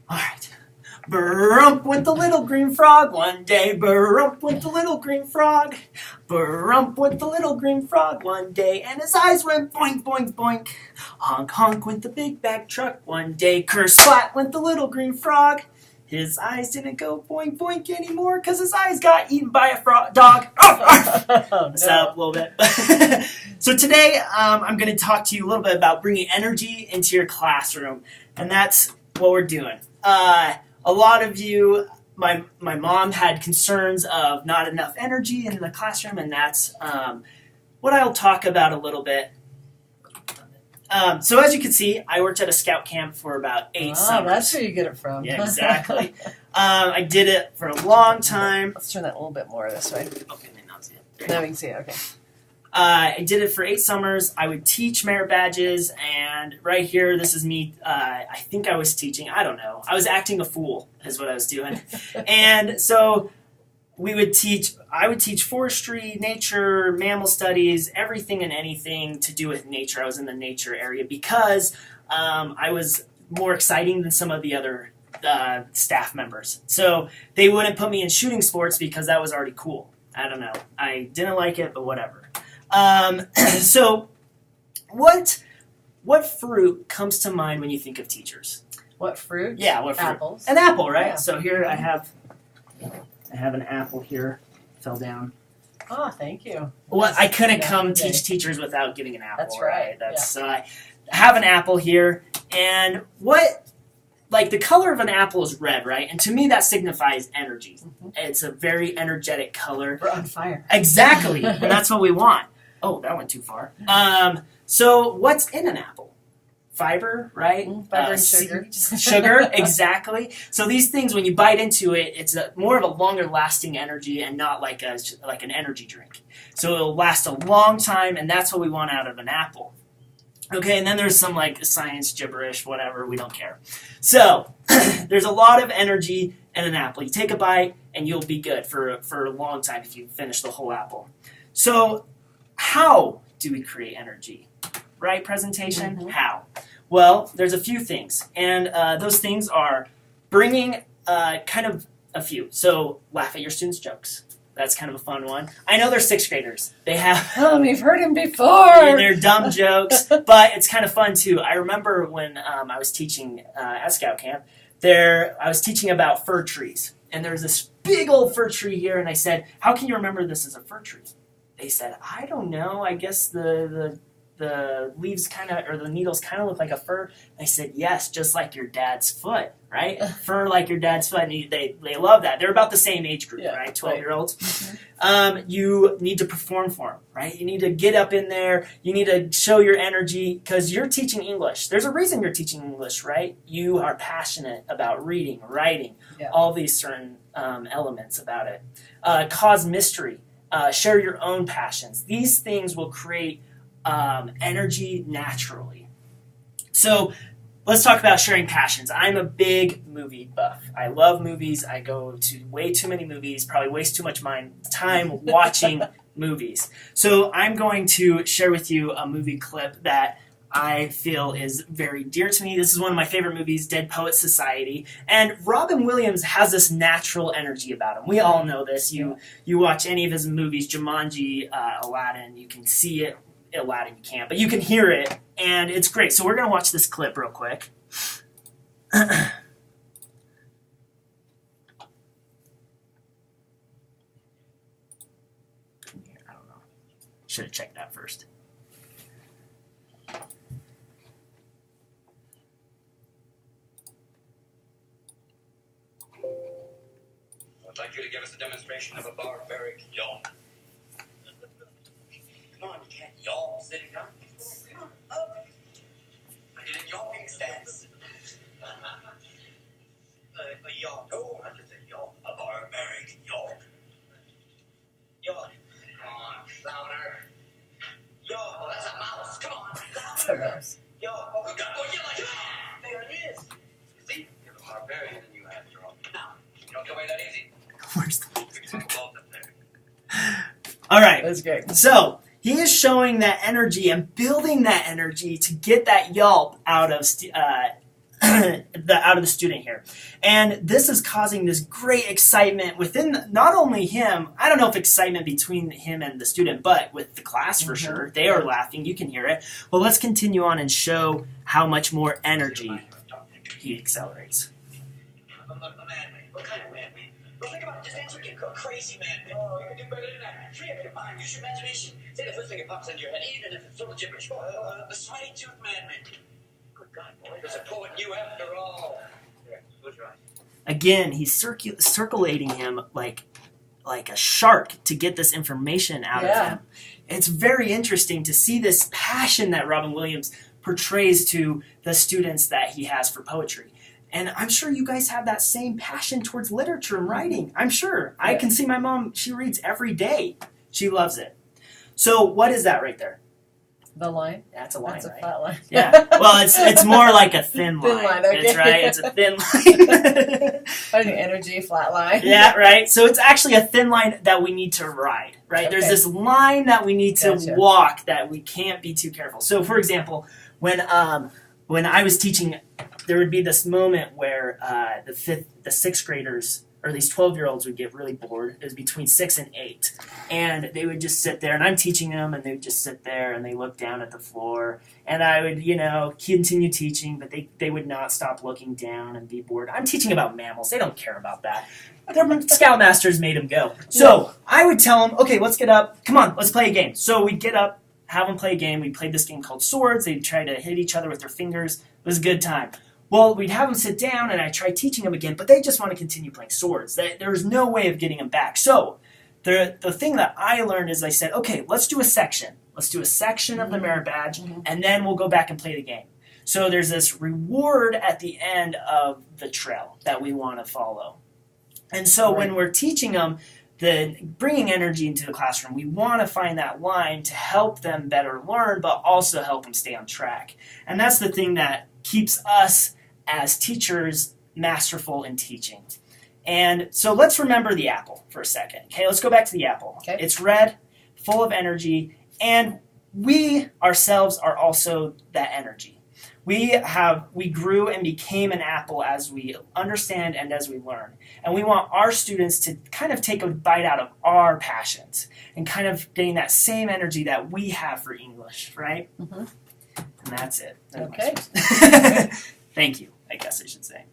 All right. Brump went the little green frog one day. Brump went the little green frog. Brump went the little green frog one day, and his eyes went boink, boink, boink. Honk, honk went the big bag truck one day. Curse splat went the little green frog. His eyes didn't go boink, boink anymore because his eyes got eaten by a dog. Messed up a little bit. So today I'm going to talk to you a little bit about bringing energy into your classroom, and that's what we're doing. A lot of you, my mom had concerns of not enough energy in the classroom, and that's what I'll talk about a little bit. So as you can see, I worked at a scout camp for about 8 summers. That's where you get it from. Yeah, exactly. I did it for a long time. Let's turn that a little bit more this way. Okay, now see it. Now we can see it, okay. I did it for 8 summers. I would teach merit badges, and right here, this is me. I think I was teaching. I don't know. I was acting a fool is what I was doing. And so I would teach forestry, nature, mammal studies, everything and anything to do with nature. I was in the nature area because I was more exciting than some of the other staff members. So they wouldn't put me in shooting sports because that was already cool. I don't know. I didn't like it, but whatever. So what fruit comes to mind when you think of teachers? What fruit? Yeah, what fruit? Apples. An apple, right? Yeah. So here I have an apple here. Fell down. Oh, thank you. Well, I couldn't come teach teachers without getting an apple. That's right. That's I have an apple here, and the color of an apple is red, right? And to me, that signifies energy. Mm-hmm. It's a very energetic color. We're on fire. Exactly, and that's what we want. Oh, that went too far. So what's in an apple? Fiber, right? Fiber and sugar. Sugar, exactly. So these things, when you bite into it, it's more of a longer lasting energy and not like an energy drink. So it'll last a long time, and that's what we want out of an apple. Okay, and then there's some science gibberish, whatever, we don't care. So there's a lot of energy in an apple. You take a bite, and you'll be good for a long time if you finish the whole apple. So how do we create energy? Right, presentation? Mm-hmm. How? Well, there's a few things, and those things are bringing kind of a few. So laugh at your students' jokes. That's kind of a fun one. I know they're 6th graders. They have... we've heard him before! They're dumb jokes, but it's kind of fun, too. I remember when I was teaching at Scout Camp, I was teaching about fir trees, and there's this big old fir tree here, and I said, how can you remember this as a fir tree? They said, I don't know. I guess the leaves or the needles kind of look like a fir. I said, yes, just like your dad's foot, right? Fur like your dad's foot. And they love that. They're about the same age group, right? 12-year-olds. Mm-hmm. You need to perform for them, right? You need to get up in there. You need to show your energy because you're teaching English. There's a reason you're teaching English, right? You are passionate about reading, writing, all these certain elements about it. Cause mystery. Share your own passions. These things will create energy naturally. So let's talk about sharing passions. I'm a big movie buff. I love movies. I go to way too many movies, probably waste too much time watching movies. So I'm going to share with you a movie clip that I feel is very dear to me. This is one of my favorite movies, Dead Poets Society. And Robin Williams has this natural energy about him. We all know this. You watch any of his movies, Jumanji, Aladdin, you can see it. Aladdin you can't, but you can hear it, and it's great. So we're going to watch this clip real quick. I don't know. Should have checked that first. I'd like you to give us a demonstration of a barbaric yawn. Come on, you can't yawn sitting down. Come on, up. I did a yawning stance. A yawn. Oh, not just a yawn. A barbaric yawn. Yawn. Come on, louder. Yawn. Oh, that's a mouse. Come on, louder. Yawn. Oh, we gotta go yell like that. There it is. You see? You're a barbarian and you have your own. Now, you don't get away that easy. Where's the... All right. That's great. So he is showing that energy and building that energy to get that yelp out of out of the student here. And this is causing this great excitement within not only him, I don't know if excitement between him and the student, but with the class for sure. They are laughing, you can hear it. Well, let's continue on and show how much more energy he accelerates. A madman. What kind of madman? Well, think about it. Just answer again. A crazy madman. Oh, you can do better than that. Free up your mind. Use your imagination. Say the first thing that pops into your head, even if it's full of gibberish. The sweaty-tooth madman. Good God, boy. There's a poet in you after all. Yeah, who's right? Again, he's circulating him like a shark to get this information out of him. It's very interesting to see this passion that Robin Williams portrays to the students that he has for poetry. And I'm sure you guys have that same passion towards literature and writing. I'm sure. I can see my mom, she reads every day. She loves it. So what is that right there? The line? That's a line, That's a right? flat line. Yeah. Well, it's more like a thin line. Thin line, okay. It's right. It's a thin line. I think energy, flat line. Yeah, right. So it's actually a thin line that we need to ride, right? There's this line that we need to walk that we can't be too careful. So, for example, when I was teaching, there would be this moment where the sixth graders, or these 12-year-olds, would get really bored. It was between 6 and 8. And they would just sit there, and I'm teaching them, and they would just sit there, and they look down at the floor. And I would, continue teaching, but they would not stop looking down and be bored. I'm teaching about mammals. They don't care about that. Their scoutmasters made them go. So I would tell them, okay, let's get up. Come on, let's play a game. So we'd get up, have them play a game. We played this game called Swords. They'd try to hit each other with their fingers. It was a good time. Well, we'd have them sit down, and I tried teaching them again, but they just want to continue playing Swords. There was no way of getting them back. So the thing that I learned is I said, okay, let's do a section. Let's do a section of the merit badge, and then we'll go back and play the game. So there's this reward at the end of the trail that we want to follow. And so when we're teaching them, bringing energy into the classroom, we want to find that line to help them better learn, but also help them stay on track. And that's the thing that keeps us as teachers masterful in teaching. And so let's remember the apple for a second. Okay, let's go back to the apple. Okay. It's red, full of energy, and we ourselves are also that energy. We grew and became an apple as we understand and as we learn. And we want our students to kind of take a bite out of our passions and kind of gain that same energy that we have for English, right? And that's it. Okay. Thank you, I guess I should say.